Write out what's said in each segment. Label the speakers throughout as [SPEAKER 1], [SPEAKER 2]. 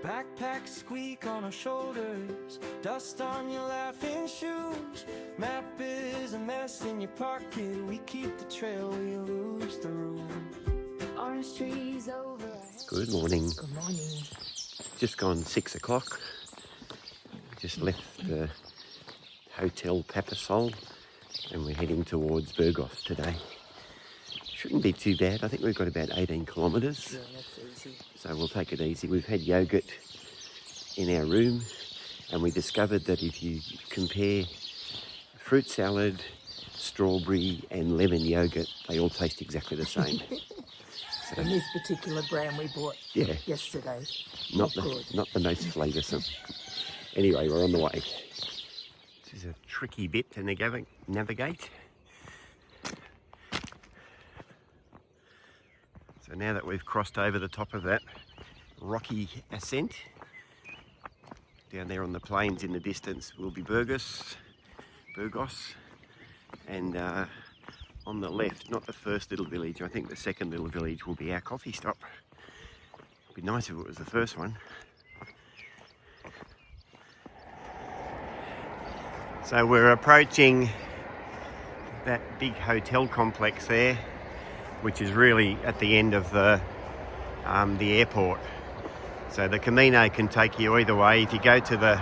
[SPEAKER 1] Backpack squeak on our shoulders, dust on your laughing shoes. Map is a mess in your pocket. We keep the trail, we lose the room. Orange trees over.
[SPEAKER 2] Good morning.
[SPEAKER 3] Good morning.
[SPEAKER 2] It's just gone 6 o'clock. Just left the Hotel Papasol and we're heading towards Burgos today. Shouldn't be too bad. I think we've got about 18 kilometres.
[SPEAKER 3] Yeah, that's easy.
[SPEAKER 2] So we'll take it easy. We've had yogurt in our room and we discovered that if you compare fruit salad, strawberry and lemon yogurt, they all taste exactly the same. So,
[SPEAKER 3] And this particular brand we bought yesterday.
[SPEAKER 2] not the most flavoursome. Anyway, we're on the way. This is a tricky bit to navigate. So now that we've crossed over the top of that rocky ascent, down there on the plains in the distance will be Burgos, and on the left, not the first little village, I think the second little village will be our coffee stop. It'd be nice if it was the first one. So we're approaching that big hotel complex there, which is really at the end of the airport. So the Camino can take you either way. If you go to the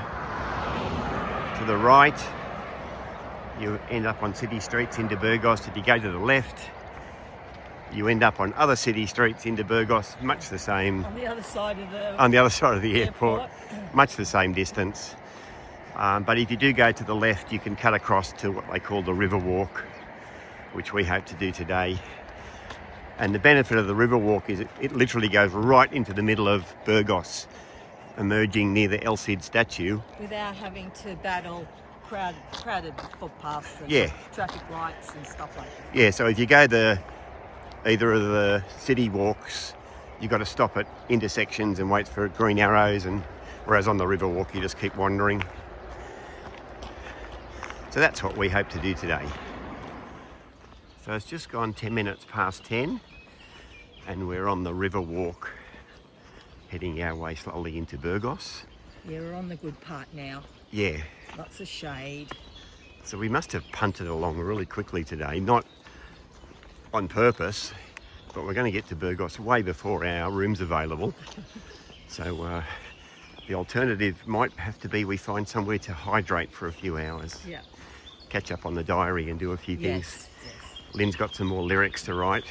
[SPEAKER 2] right, you end up on city streets into Burgos. If you go to the left, you end up on other city streets into Burgos, much the same.
[SPEAKER 3] On the other side of the
[SPEAKER 2] airport, much the same distance. But if you do go to the left, you can cut across to what they call the river walk, which we hope to do today. And the benefit of the river walk is it literally goes right into the middle of Burgos, emerging near the El Cid statue.
[SPEAKER 3] Without having to battle crowded footpaths and traffic lights and stuff like that.
[SPEAKER 2] Yeah, so if you go to either of the city walks, you've got to stop at intersections and wait for green arrows, and whereas on the river walk you just keep wandering. So that's what we hope to do today. So it's just gone 10 minutes past 10 and we're on the river walk heading our way slowly into Burgos.
[SPEAKER 3] Yeah, we're on the good part now.
[SPEAKER 2] Yeah.
[SPEAKER 3] Lots of shade.
[SPEAKER 2] So we must have punted along really quickly today, not on purpose, but we're going to get to Burgos way before our room's available. So the alternative might have to be we find somewhere to hydrate for a few hours.
[SPEAKER 3] Yeah.
[SPEAKER 2] Catch up on the diary and do a few things.
[SPEAKER 3] Yes.
[SPEAKER 2] Lynn's got some more lyrics to write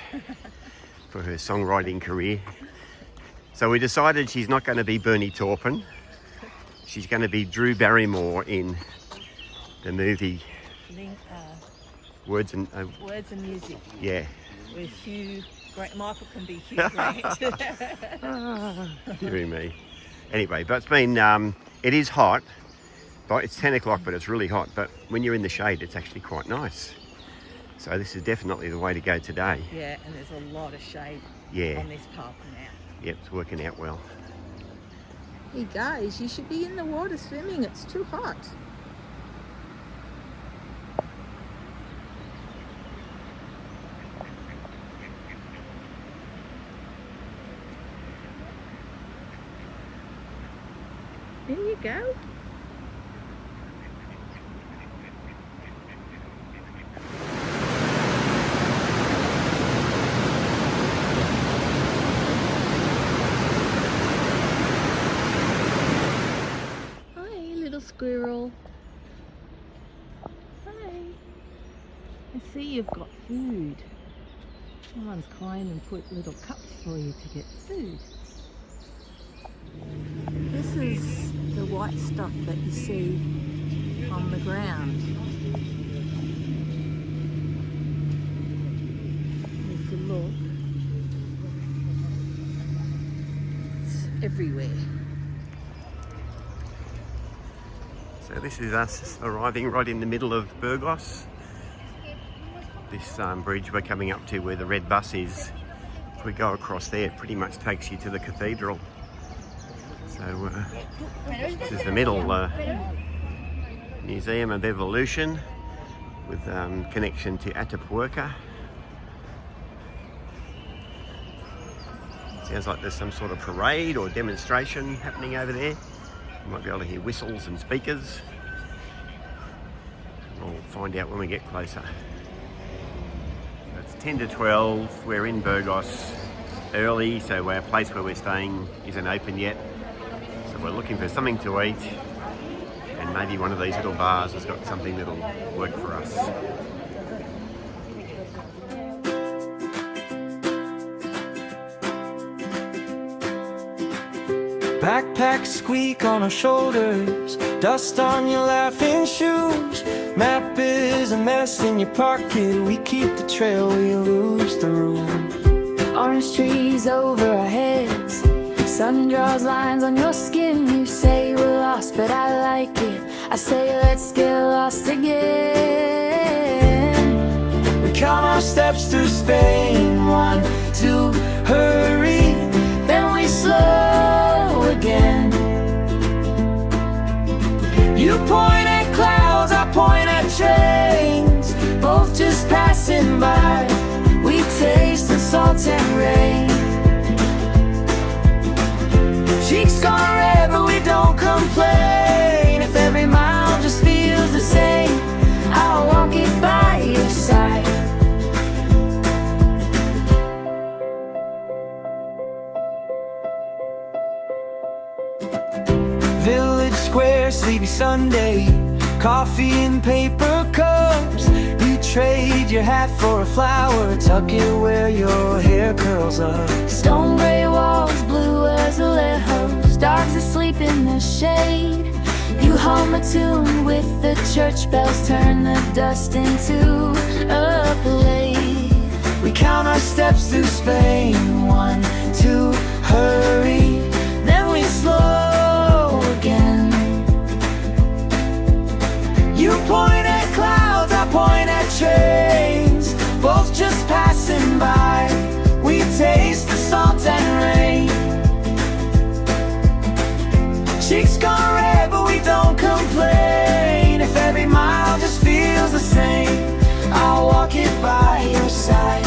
[SPEAKER 2] for her songwriting career. So we decided she's not going to be Bernie Taupin. She's going to be Drew Barrymore in the movie Words and
[SPEAKER 3] Music.
[SPEAKER 2] Yeah.
[SPEAKER 3] With Michael can be Hugh Grant.
[SPEAKER 2] Dearie me. Anyway, but it's been, it is hot. But it's 10 o'clock, but it's really hot. But when you're in the shade, it's actually quite nice. So this is definitely the way to go today.
[SPEAKER 3] Yeah, and there's a lot of shade on this path now.
[SPEAKER 2] Yep, it's working out well.
[SPEAKER 3] Hey guys, you should be in the water swimming. It's too hot. There you go. Squirrel. Hi. I see you've got food. Someone's come and put little cups for you to get food. This is the white stuff that you see on the ground. There's a look. It's everywhere.
[SPEAKER 2] So this is us arriving right in the middle of Burgos. This bridge we're coming up to where the red bus is, if we go across there, it pretty much takes you to the cathedral. So this is the middle Museum of Evolution with connection to Atapuerca. Sounds like there's some sort of parade or demonstration happening over there. You might be able to hear whistles and speakers. We'll find out when we get closer. So it's 10 to 12. We're in Burgos early, so our place where we're staying isn't open yet. So we're looking for something to eat, and maybe one of these little bars has got something that'll work for us.
[SPEAKER 1] Backpack squeak on our shoulders, dust on your laughing shoes. Map is a mess in your pocket, we keep the trail, we lose the room.
[SPEAKER 4] Orange trees over our heads, sun draws lines on your skin. You say we're lost, but I like it. I say let's get lost again.
[SPEAKER 1] We count our steps through Spain, 1, 2, hurry. Then we slow again. You point at clouds, I point at trains, both just passing by. We taste the salt and rain. Cheeks gone red, but we don't complain. If every mile just feels the same, I'll walk it by your side. Village Square, sleepy Sunday, coffee in paper cups. You trade your hat for a flower, tuck it where your hair curls up.
[SPEAKER 4] Stone gray walls, blue as a lighthouse, dogs asleep in the shade. You hum a tune with the church bells, turn the dust into a parade.
[SPEAKER 1] We count our steps through Spain, 1, 2, hurry. Then we slow again. You point at clouds, I point at trains, both just passing by. We taste the salt and rain. Cheeks gone red, but we don't complain. If every mile just feels the same, I'll walk it by your side.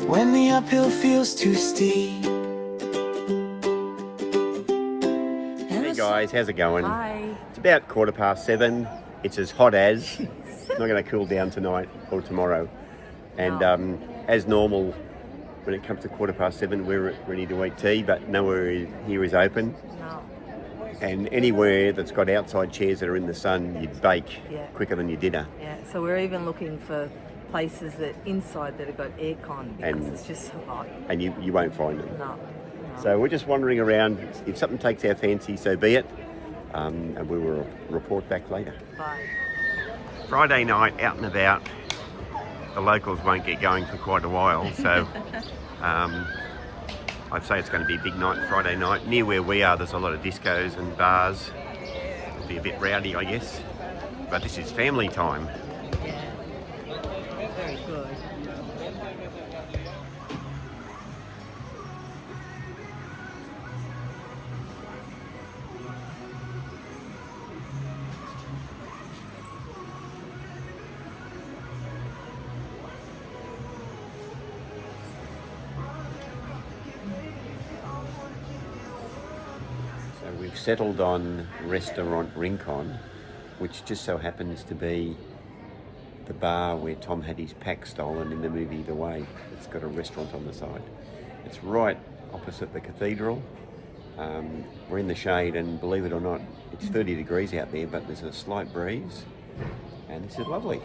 [SPEAKER 1] When the uphill feels too steep.
[SPEAKER 2] Hey guys, how's it going?
[SPEAKER 3] Hi.
[SPEAKER 2] It's about 7:15. It's as hot as. It's not going to cool down tonight or tomorrow. And as normal, when it comes to 7:15, we're ready to eat tea, but nowhere here is open.
[SPEAKER 3] No.
[SPEAKER 2] And anywhere that's got outside chairs that are in the sun, you'd bake
[SPEAKER 3] Yeah.
[SPEAKER 2] quicker than your dinner.
[SPEAKER 3] Yeah, so we're even looking for places that inside that have got aircon because
[SPEAKER 2] And-
[SPEAKER 3] it's just so hot.
[SPEAKER 2] And you won't find them.
[SPEAKER 3] No.
[SPEAKER 2] So we're just wandering around. If something takes our fancy, so be it. And we will report back later.
[SPEAKER 3] Bye.
[SPEAKER 2] Friday night, out and about. The locals won't get going for quite a while, so I'd say it's going to be a big night Friday night. Near where we are, there's a lot of discos and bars. It'll be a bit rowdy, I guess. But this is family time.
[SPEAKER 3] Yeah. Very good.
[SPEAKER 2] So we've settled on Restaurant Rincon, which just so happens to be the bar where Tom had his pack stolen in the movie The Way. It's got a restaurant on the side. It's right opposite the cathedral. We're in the shade, and believe it or not, it's 30 degrees out there, but there's a slight breeze, and this is lovely.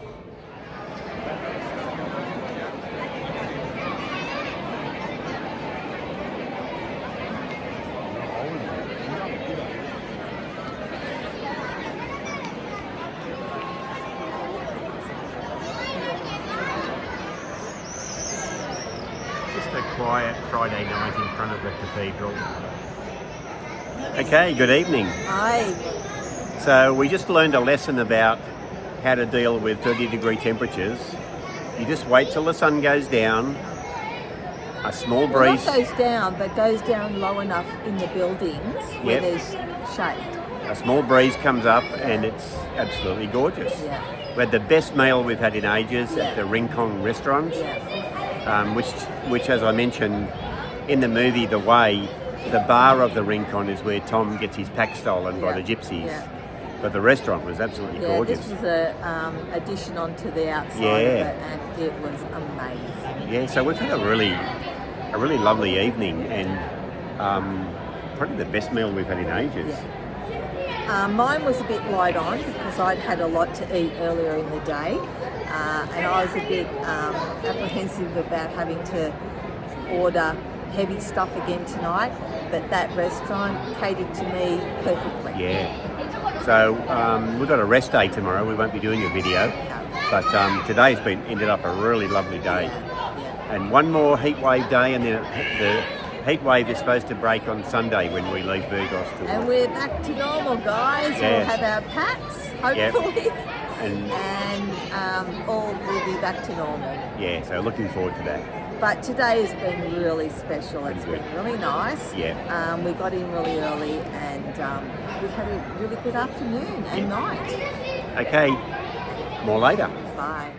[SPEAKER 2] Just a quiet Friday night in front of the cathedral. Okay, good evening.
[SPEAKER 3] Hi.
[SPEAKER 2] So we just learned a lesson about how to deal with 30-degree temperatures. You just wait till the sun goes down. A small
[SPEAKER 3] Well,
[SPEAKER 2] breeze.
[SPEAKER 3] not goes down, but goes down low enough in the buildings where
[SPEAKER 2] Yep.
[SPEAKER 3] there's shade.
[SPEAKER 2] A small breeze comes up, and it's absolutely gorgeous.
[SPEAKER 3] Yeah.
[SPEAKER 2] We had the best meal we've had in ages
[SPEAKER 3] Yeah.
[SPEAKER 2] at the Rincon restaurant.
[SPEAKER 3] Yeah.
[SPEAKER 2] which, as I mentioned in the movie The Way, the bar of the Rincon is where Tom gets his pack stolen by the gypsies.
[SPEAKER 3] Yeah.
[SPEAKER 2] But the restaurant was absolutely gorgeous.
[SPEAKER 3] This was a addition onto the outside of it, and it was amazing.
[SPEAKER 2] Yeah, so we've had a really lovely evening, and probably the best meal we've had in ages.
[SPEAKER 3] Yeah. Mine was a bit light on because I'd had a lot to eat earlier in the day, and I was a bit apprehensive about having to order heavy stuff again tonight, but that restaurant catered to me perfectly.
[SPEAKER 2] Yeah. So we've got a rest day tomorrow. We won't be doing a video, but today's ended up a really lovely day. And one more heat wave day, and then the heat wave is supposed to break on Sunday when we leave Burgos.
[SPEAKER 3] And we're back to normal, guys. We'll have our packs, hopefully, and all will be back to normal.
[SPEAKER 2] Yeah, so looking forward to that.
[SPEAKER 3] But today has been really special. It's been really nice.
[SPEAKER 2] Yeah.
[SPEAKER 3] We got in really early, and we've had a really good afternoon and night.
[SPEAKER 2] Okay, more later.
[SPEAKER 3] Bye.